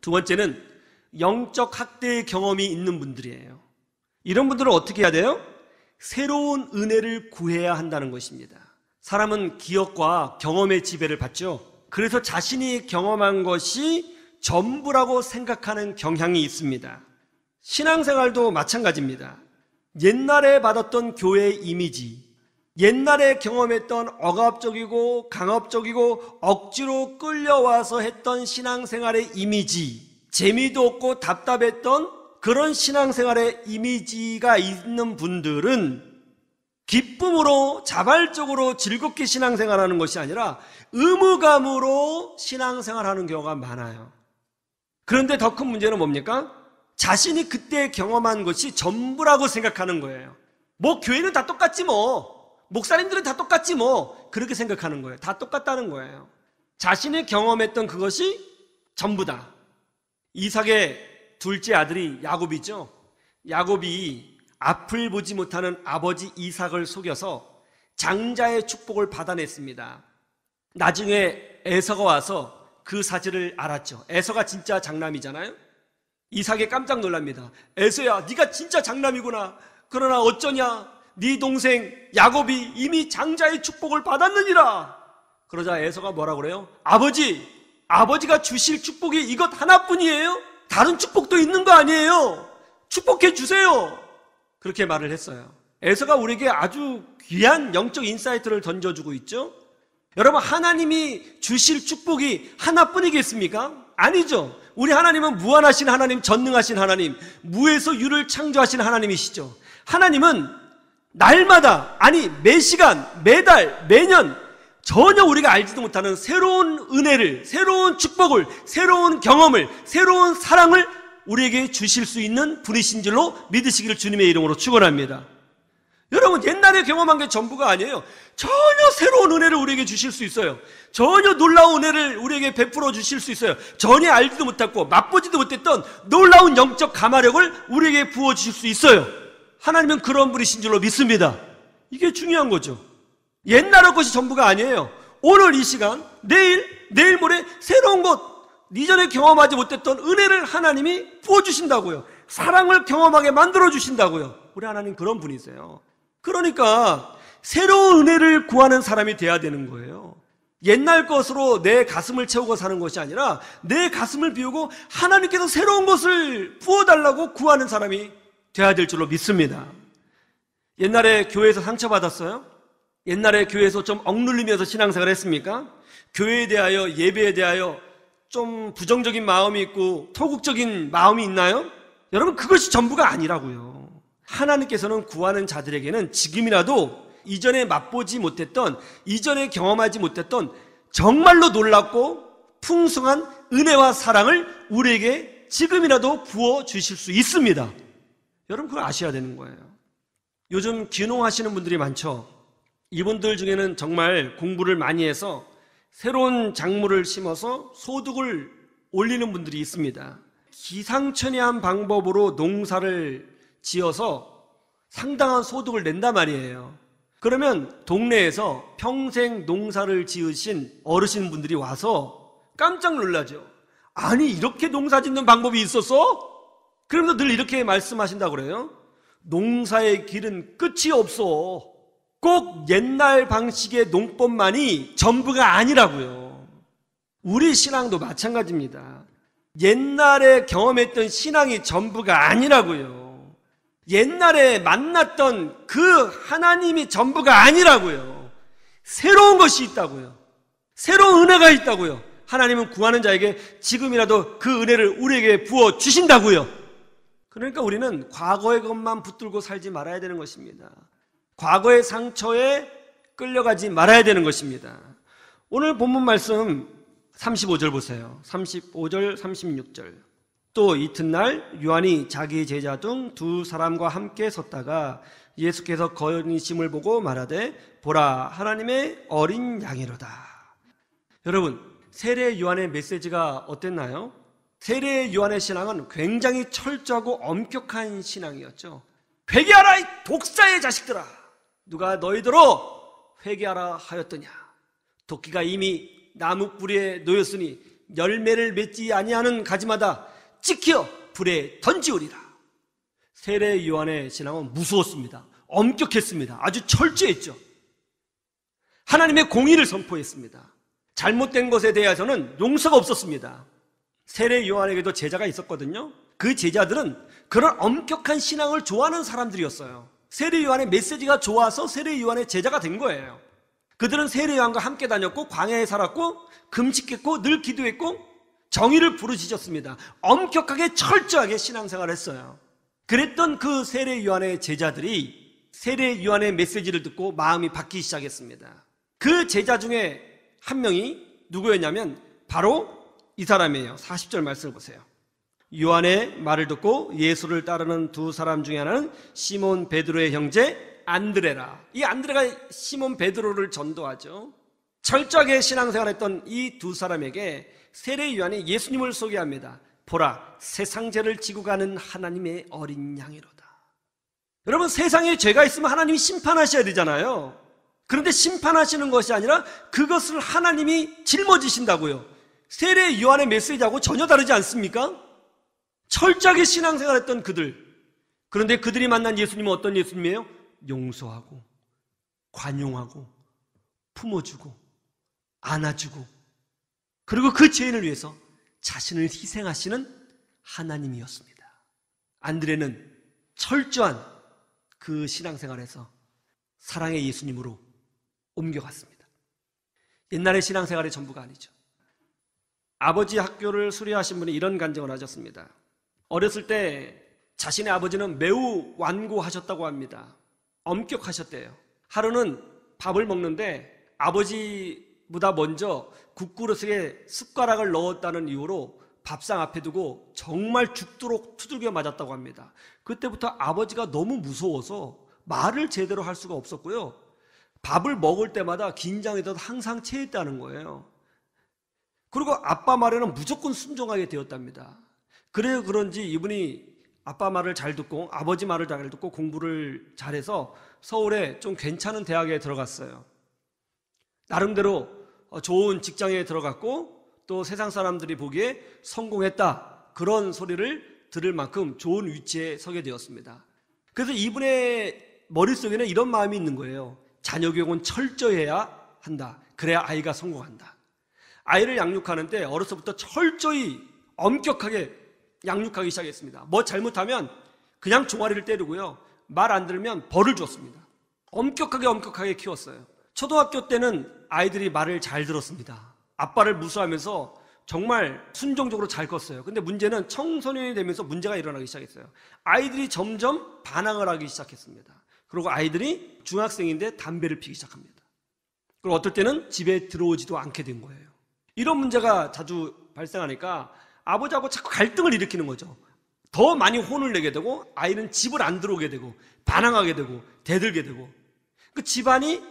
두 번째는 영적 학대의 경험이 있는 분들이에요. 이런 분들은 어떻게 해야 돼요? 새로운 은혜를 구해야 한다는 것입니다. 사람은 기억과 경험의 지배를 받죠. 그래서 자신이 경험한 것이 전부라고 생각하는 경향이 있습니다. 신앙생활도 마찬가지입니다. 옛날에 받았던 교회의 이미지, 옛날에 경험했던 억압적이고 강압적이고 억지로 끌려와서 했던 신앙생활의 이미지, 재미도 없고 답답했던 그런 신앙생활의 이미지가 있는 분들은 기쁨으로 자발적으로 즐겁게 신앙생활하는 것이 아니라 의무감으로 신앙생활하는 경우가 많아요. 그런데 더 큰 문제는 뭡니까? 자신이 그때 경험한 것이 전부라고 생각하는 거예요. 뭐 교회는 다 똑같지 뭐, 목사님들은 다 똑같지 뭐, 그렇게 생각하는 거예요. 다 똑같다는 거예요. 자신이 경험했던 그것이 전부다. 이삭의 둘째 아들이 야곱이죠. 야곱이 앞을 보지 못하는 아버지 이삭을 속여서 장자의 축복을 받아냈습니다. 나중에 에서가 와서 그 사실을 알았죠. 에서가 진짜 장남이잖아요. 이삭이 깜짝 놀랍니다. 에서야, 네가 진짜 장남이구나. 그러나 어쩌냐, 네 동생 야곱이 이미 장자의 축복을 받았느니라. 그러자 에서가 뭐라고 그래요? 아버지가 주실 축복이 이것 하나뿐이에요? 다른 축복도 있는 거 아니에요? 축복해 주세요. 그렇게 말을 했어요. 에서가 우리에게 아주 귀한 영적 인사이트를 던져주고 있죠. 여러분, 하나님이 주실 축복이 하나뿐이겠습니까? 아니죠. 우리 하나님은 무한하신 하나님, 전능하신 하나님, 무에서 유를 창조하신 하나님이시죠. 하나님은 날마다, 아니 매시간, 매달, 매년 전혀 우리가 알지도 못하는 새로운 은혜를, 새로운 축복을, 새로운 경험을, 새로운 사랑을 우리에게 주실 수 있는 분이신 줄로 믿으시기를 주님의 이름으로 축원합니다. 여러분, 옛날에 경험한 게 전부가 아니에요. 전혀 새로운 은혜를 우리에게 주실 수 있어요. 전혀 놀라운 은혜를 우리에게 베풀어 주실 수 있어요. 전혀 알지도 못했고 맛보지도 못했던 놀라운 영적 감화력을 우리에게 부어주실 수 있어요. 하나님은 그런 분이신 줄로 믿습니다. 이게 중요한 거죠. 옛날의 것이 전부가 아니에요. 오늘 이 시간, 내일 모레 새로운 것, 이전에 경험하지 못했던 은혜를 하나님이 부어주신다고요. 사랑을 경험하게 만들어주신다고요. 우리 하나님 그런 분이세요. 그러니까 새로운 은혜를 구하는 사람이 돼야 되는 거예요. 옛날 것으로 내 가슴을 채우고 사는 것이 아니라 내 가슴을 비우고 하나님께서 새로운 것을 부어달라고 구하는 사람이 돼야 될 줄로 믿습니다. 옛날에 교회에서 상처받았어요? 옛날에 교회에서 좀 억눌리면서 신앙생활 했습니까? 교회에 대하여, 예배에 대하여 좀 부정적인 마음이 있고 토국적인 마음이 있나요? 여러분, 그것이 전부가 아니라고요. 하나님께서는 구하는 자들에게는 지금이라도 이전에 맛보지 못했던, 이전에 경험하지 못했던 정말로 놀랍고 풍성한 은혜와 사랑을 우리에게 지금이라도 부어주실 수 있습니다. 여러분, 그걸 아셔야 되는 거예요. 요즘 귀농하시는 분들이 많죠. 이분들 중에는 정말 공부를 많이 해서 새로운 작물을 심어서 소득을 올리는 분들이 있습니다. 기상천외한 방법으로 농사를 지어서 상당한 소득을 낸단 말이에요. 그러면 동네에서 평생 농사를 지으신 어르신분들이 와서 깜짝 놀라죠. 아니, 이렇게 농사 짓는 방법이 있었어? 그러면서 늘 이렇게 말씀하신다고 그래요. 농사의 길은 끝이 없어. 꼭 옛날 방식의 농법만이 전부가 아니라고요. 우리 신앙도 마찬가지입니다. 옛날에 경험했던 신앙이 전부가 아니라고요. 옛날에 만났던 그 하나님이 전부가 아니라고요. 새로운 것이 있다고요. 새로운 은혜가 있다고요. 하나님은 구하는 자에게 지금이라도 그 은혜를 우리에게 부어 주신다고요. 그러니까 우리는 과거의 것만 붙들고 살지 말아야 되는 것입니다. 과거의 상처에 끌려가지 말아야 되는 것입니다. 오늘 본문 말씀 35절 보세요. 35절, 36절. 또 이튿날 요한이 자기 제자 중 두 사람과 함께 섰다가 예수께서 거니심을 보고 말하되 보라, 하나님의 어린 양이로다. 여러분, 세례 요한의 메시지가 어땠나요? 세례 요한의 신앙은 굉장히 철저하고 엄격한 신앙이었죠. 회개하라, 이 독사의 자식들아. 누가 너희들어 회개하라 하였더냐. 도끼가 이미 나무 뿌리에 놓였으니 열매를 맺지 아니하는 가지마다 찍혀 불에 던지우리라. 세례 요한의 신앙은 무서웠습니다. 엄격했습니다. 아주 철저했죠. 하나님의 공의를 선포했습니다. 잘못된 것에 대해서는 용서가 없었습니다. 세례 요한에게도 제자가 있었거든요. 그 제자들은 그런 엄격한 신앙을 좋아하는 사람들이었어요. 세례 요한의 메시지가 좋아서 세례 요한의 제자가 된 거예요. 그들은 세례 요한과 함께 다녔고 광야에 살았고 금식했고 늘 기도했고 정의를 부르짖었습니다. 엄격하게 철저하게 신앙생활을 했어요. 그랬던 그 세례 요한의 제자들이 세례 요한의 메시지를 듣고 마음이 바뀌기 시작했습니다. 그 제자 중에 한 명이 누구였냐면 바로 이 사람이에요. 40절 말씀을 보세요. 요한의 말을 듣고 예수를 따르는 두 사람 중에 하나는 시몬 베드로의 형제 안드레라. 이 안드레가 시몬 베드로를 전도하죠. 철저하게 신앙생활했던 이 두 사람에게 세례 요한이 예수님을 소개합니다. 보라, 세상 죄를 지고 가는 하나님의 어린 양이로다. 여러분, 세상에 죄가 있으면 하나님이 심판하셔야 되잖아요. 그런데 심판하시는 것이 아니라 그것을 하나님이 짊어지신다고요. 세례 요한의 메시지하고 전혀 다르지 않습니까? 철저하게 신앙생활했던 그들. 그런데 그들이 만난 예수님은 어떤 예수님이에요? 용서하고 관용하고 품어주고 안아주고 그리고 그 죄인을 위해서 자신을 희생하시는 하나님이었습니다. 안드레는 철저한 그 신앙생활에서 사랑의 예수님으로 옮겨갔습니다. 옛날의 신앙생활의 전부가 아니죠. 아버지 학교를 수료하신 분이 이런 간증을 하셨습니다. 어렸을 때 자신의 아버지는 매우 완고하셨다고 합니다. 엄격하셨대요. 하루는 밥을 먹는데 아버지보다 먼저 국그릇에 숟가락을 넣었다는 이유로 밥상 앞에 두고 정말 죽도록 두들겨 맞았다고 합니다. 그때부터 아버지가 너무 무서워서 말을 제대로 할 수가 없었고요. 밥을 먹을 때마다 긴장해서 항상 체했다는 거예요. 그리고 아빠 말에는 무조건 순종하게 되었답니다. 그래서 그런지 이분이 아빠 말을 잘 듣고 아버지 말을 잘 듣고 공부를 잘해서 서울에 좀 괜찮은 대학에 들어갔어요. 나름대로 좋은 직장에 들어갔고 또 세상 사람들이 보기에 성공했다, 그런 소리를 들을 만큼 좋은 위치에 서게 되었습니다. 그래서 이분의 머릿속에는 이런 마음이 있는 거예요. 자녀 교육은 철저해야 한다. 그래야 아이가 성공한다. 아이를 양육하는데 어려서부터 철저히 엄격하게 양육하기 시작했습니다. 뭐 잘못하면 그냥 종아리를 때리고요. 말 안 들으면 벌을 줬습니다. 엄격하게 키웠어요. 초등학교 때는 아이들이 말을 잘 들었습니다. 아빠를 무시하면서 정말 순종적으로 잘 컸어요. 근데 문제는 청소년이 되면서 문제가 일어나기 시작했어요. 아이들이 점점 반항을 하기 시작했습니다. 그리고 아이들이 중학생인데 담배를 피기 시작합니다. 그리고 어떨 때는 집에 들어오지도 않게 된 거예요. 이런 문제가 자주 발생하니까 아버지하고 자꾸 갈등을 일으키는 거죠. 더 많이 혼을 내게 되고 아이는 집을 안 들어오게 되고 반항하게 되고 대들게 되고 그 집안이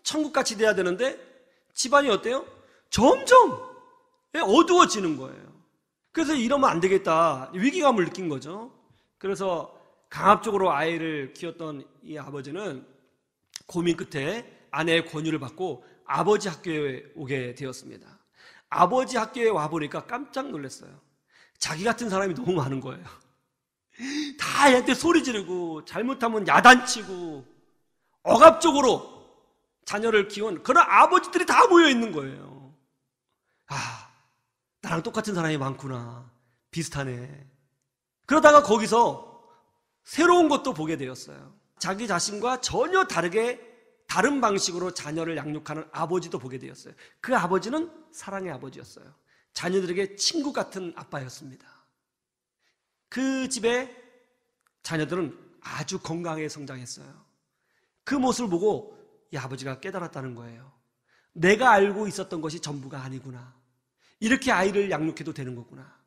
천국같이 돼야 되는데 집안이 어때요? 점점 어두워지는 거예요. 그래서 이러면 안 되겠다, 위기감을 느낀 거죠. 그래서 강압적으로 아이를 키웠던 이 아버지는 고민 끝에 아내의 권유를 받고 아버지 학교에 오게 되었습니다. 아버지 학교에 와보니까 깜짝 놀랐어요. 자기 같은 사람이 너무 많은 거예요. 다 얘한테 소리 지르고 잘못하면 야단치고 억압적으로 자녀를 키운 그런 아버지들이 다 모여 있는 거예요. 아, 나랑 똑같은 사람이 많구나, 비슷하네. 그러다가 거기서 새로운 것도 보게 되었어요. 자기 자신과 전혀 다른 방식으로 자녀를 양육하는 아버지도 보게 되었어요. 그 아버지는 사랑의 아버지였어요. 자녀들에게 친구 같은 아빠였습니다. 그 집에 자녀들은 아주 건강하게 성장했어요. 그 모습을 보고 이 아버지가 깨달았다는 거예요. 내가 알고 있었던 것이 전부가 아니구나. 이렇게 아이를 양육해도 되는 거구나.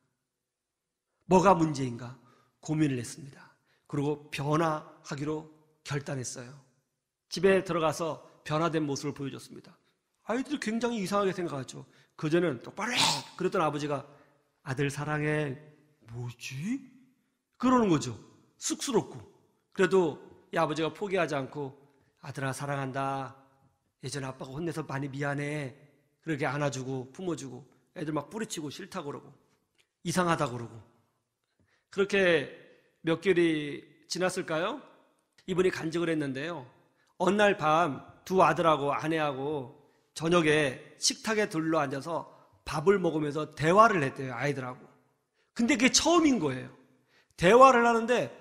뭐가 문제인가 고민을 했습니다. 그리고 변화하기로 결단했어요. 집에 들어가서 변화된 모습을 보여줬습니다. 아이들이 굉장히 이상하게 생각하죠. 그전에는 똑바로 해! 그랬던 아버지가 아들 사랑해. 뭐지? 그러는 거죠. 쑥스럽고. 그래도 이 아버지가 포기하지 않고 아들아 사랑한다. 예전에 아빠가 혼내서 많이 미안해. 그렇게 안아주고 품어주고 애들 막 뿌리치고 싫다고 그러고 이상하다고 그러고 그렇게 몇 개월이 지났을까요? 이분이 간증을 했는데요. 어느 날 밤 두 아들하고 아내하고 저녁에 식탁에 둘러앉아서 밥을 먹으면서 대화를 했대요. 아이들하고. 근데 그게 처음인 거예요. 대화를 하는데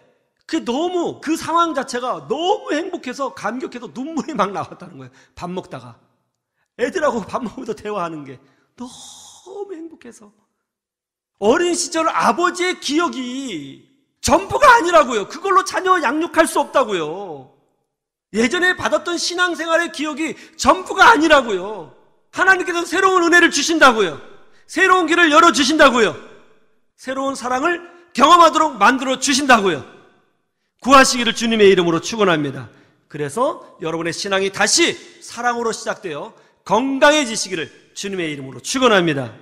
너무 그 상황 자체가 너무 행복해서 감격해서 눈물이 막 나왔다는 거예요. 밥 먹다가. 애들하고 밥 먹으면서 대화하는 게 너무 행복해서. 어린 시절 아버지의 기억이 전부가 아니라고요. 그걸로 자녀 양육할 수 없다고요. 예전에 받았던 신앙생활의 기억이 전부가 아니라고요. 하나님께서 새로운 은혜를 주신다고요. 새로운 길을 열어주신다고요. 새로운 사랑을 경험하도록 만들어 주신다고요. 구하시기를 주님의 이름으로 축원합니다. 그래서 여러분의 신앙이 다시 사랑으로 시작되어 건강해지시기를 주님의 이름으로 축원합니다.